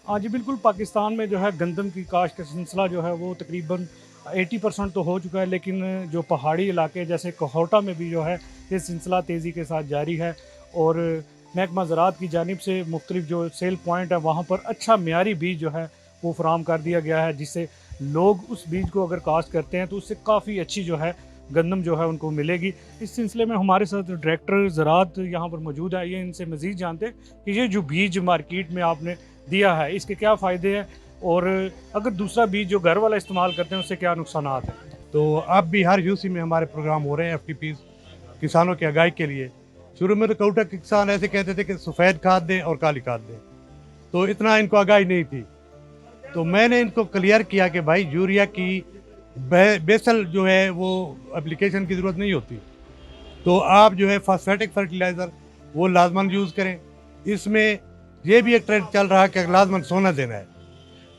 हाँ जी, बिल्कुल पाकिस्तान में जो है गंदम की काश्त का सिलसिला जो है वो तकरीबन 80% तो हो चुका है, लेकिन जो पहाड़ी इलाके जैसे कहोटा में भी जो है ये सिलसिला तेज़ी के साथ जारी है। और महकमा ज़राअत की जानिब से मुख्तलिफ जो सेल पॉइंट है वहाँ पर अच्छा मियारी बीज जो है वो फराहम कर दिया गया है, जिससे लोग उस बीज को अगर काश्त करते हैं तो उससे काफ़ी अच्छी जो है गंदम जो है उनको मिलेगी। इस सिलसिले में हमारे साथ डायरेक्टर ज़राअत यहाँ पर मौजूद है, ये इनसे मज़ीद जानते हैं कि ये जो बीज मार्केट में आपने दिया है इसके क्या फ़ायदे हैं, और अगर दूसरा बीज जो घर वाला इस्तेमाल करते हैं उससे क्या नुकसानात हैं। तो अब भी हर यूसी में हमारे प्रोग्राम हो रहे हैं एफटीपीज किसानों की आगाही के लिए। शुरू में तो कौटा के किसान ऐसे कहते थे कि सफ़ेद खाद दें और काली खाद दें, तो इतना इनको आगाही नहीं थी। तो मैंने इनको क्लियर किया कि भाई यूरिया की बेसल जो है वो एप्लीकेशन की ज़रूरत नहीं होती, तो आप जो है फॉस्फेटिक फर्टिलाइज़र वो लाजमन यूज़ करें। इसमें ये भी एक ट्रेंड चल रहा है कि लाजमन सोना देना है।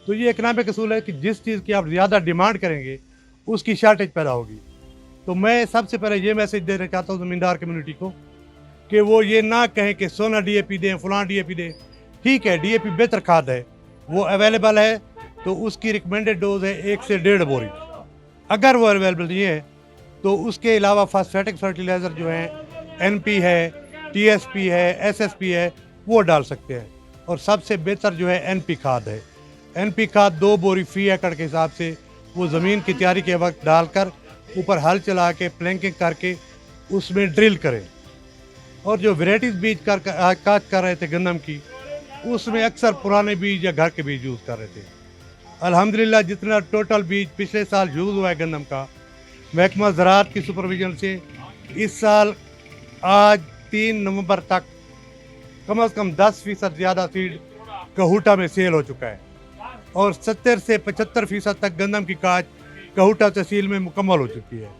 तो ये इकनॉमिक असूल है कि जिस चीज़ की आप ज़्यादा डिमांड करेंगे उसकी शार्टेज पैदा होगी। तो मैं सबसे पहले ये मैसेज देना चाहता हूँ ज़मींदार कम्युनिटी को कि वो ये ना कहें कि सोना डीएपी दें, फलां डीएपी दें। ठीक है, डीएपी बेहतर खाद है, वो अवेलेबल है, तो उसकी रिकमेंडेड डोज है 1 से 1.5 बोरी। अगर वो अवेलेबल नहीं है तो उसके अलावा फास्फेटिक फर्टिलाइज़र जो हैं एनपी है, टीएसपी है, एसएसपी है, वो डाल सकते हैं। और सबसे बेहतर जो है एनपी खाद है। एनपी खाद 2 बोरी फी एकड़ के हिसाब से वो ज़मीन की तैयारी के वक्त डालकर ऊपर हल चला के प्लैंकिंग करके उसमें ड्रिल करें। और जो वेराइटीज़ बीज काश्त कर रहे थे गंदम की, उसमें अक्सर पुराने बीज या घर के बीज यूज़ कर रहे थे। अल्हम्दुलिल्लाह जितना टोटल बीज पिछले साल यूज़ हुआ है गंदम का, महकमा ज़राअत की सुपरविजन से इस साल आज 3 नवंबर तक कम से कम 10% ज़्यादा सीड कहोटा में सेल हो चुका है, और 70 से 75% तक गंदम की काश्त कहोटा तहसील में मुकम्मल हो चुकी है।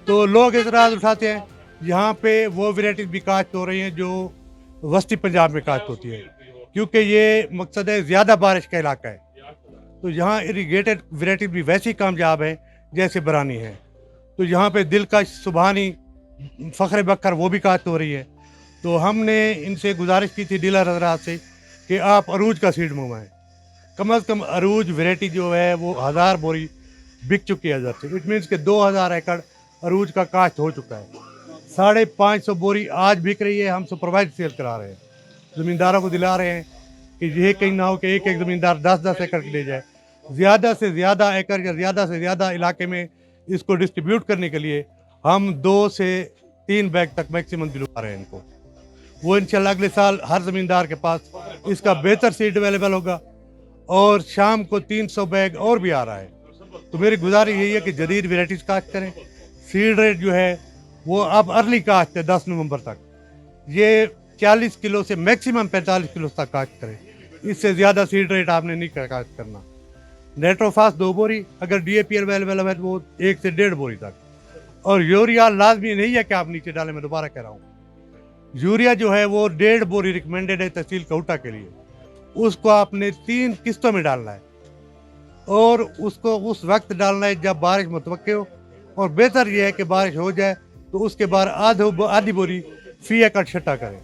तो लोग एतराज़ उठाते हैं यहाँ पे वो वेराइटीज़ भी काश्त हो रही हैं जो वस्ती पंजाब में काश्त होती है, क्योंकि ये मकसद है ज़्यादा बारिश का इलाका है। तो यहाँ इरीगेटेड वेराइटीज़ भी वैसी कामयाब है जैसे बरानी है। तो यहाँ पे दिलकश, सुबहानी, फ़ख्र बकर वो भी काश्त हो रही है। तो हमने इनसे गुजारिश की थी डीलर हजरात से कि आप अरूज का सीड मंगवाएं। कम से कम अरूज वेराइटी जो है वो 1000 बोरी बिक चुकी है इधर से। इट मीन्स कि 2000 एकड़ अरूज का काश्त हो चुका है। 550 बोरी आज बिक रही है। हम सुपरवाइज सेल करा रहे हैं, ज़मींदारों को दिला रहे हैं कि ये कहीं ना हो कि एक एक ज़मींदार 10-10 एकड़ की ले जाए। ज़्यादा से ज़्यादा एकड़ या ज़्यादा से ज़्यादा इलाके में इसको डिस्ट्रीब्यूट करने के लिए हम 2 से 3 बैग तक मैक्सिमम दिलवा रहे हैं इनको। वो इंशाल्लाह अगले साल हर ज़मींदार के पास इसका बेहतर सीड अवेलेबल होगा, और शाम को 300 बैग और भी आ रहा है। तो मेरी गुजारिश यही है कि जदीद वेराइटीज़ काश्त करें। सीड रेट जो है वो अब अर्ली काश्त है 10 नवंबर तक। ये 40 किलो से मैक्सिमम 45 किलो तक काश्त करें, इससे ज़्यादा सीड रेट आपने नहीं काश्त करना। नेट्रोफास 2 बोरी, अगर डीएपी अवेलेबल है तो वो 1 से 1.5 बोरी तक। और यूरिया लाजमी नहीं है कि आप नीचे डालें, मैं दोबारा कह रहा हूँ। यूरिया जो है वो 1.5 बोरी रिकमेंडेड है तहसील कहोटा के लिए। उसको आपने 3 किस्तों में डालना है, और उसको उस वक्त डालना है जब बारिश मुतवक्के हो, और बेहतर यह है कि बारिश हो जाए तो उसके बाद आधी बोरी फी एकड़ छट्टा करें।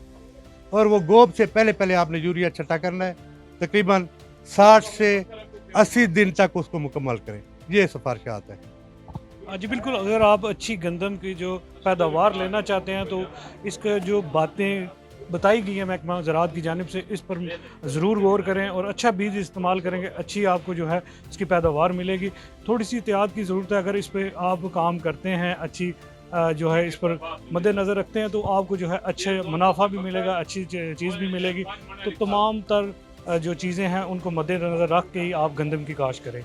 और वो गोब से पहले पहले आपने यूरिया छट्टा करना है। तकरीबन 60 से 80 दिन तक उसको मुकम्मल करें। ये सिफारिशात है। हाँ जी, बिल्कुल। अगर आप अच्छी गंदम की जो पैदावार लेना चाहते हैं तो इसका जो बातें बताई गई हैं महकमा ज़राअत की जानिब से, इस पर ज़रूर गौर करें और अच्छा बीज इस्तेमाल करेंगे, अच्छी आपको जो है इसकी पैदावार मिलेगी। थोड़ी सी एहतियात की ज़रूरत है। अगर इस पर आप काम करते हैं, अच्छी जो है इस पर मद्देनज़र रखते हैं, तो आपको जो है अच्छे मुनाफा भी मिलेगा, अच्छी चीज़ भी मिलेगी। तो तमाम तर जो चीज़ें हैं उनको मद्देनज़र रख के ही आप गंदम की काश्त करें।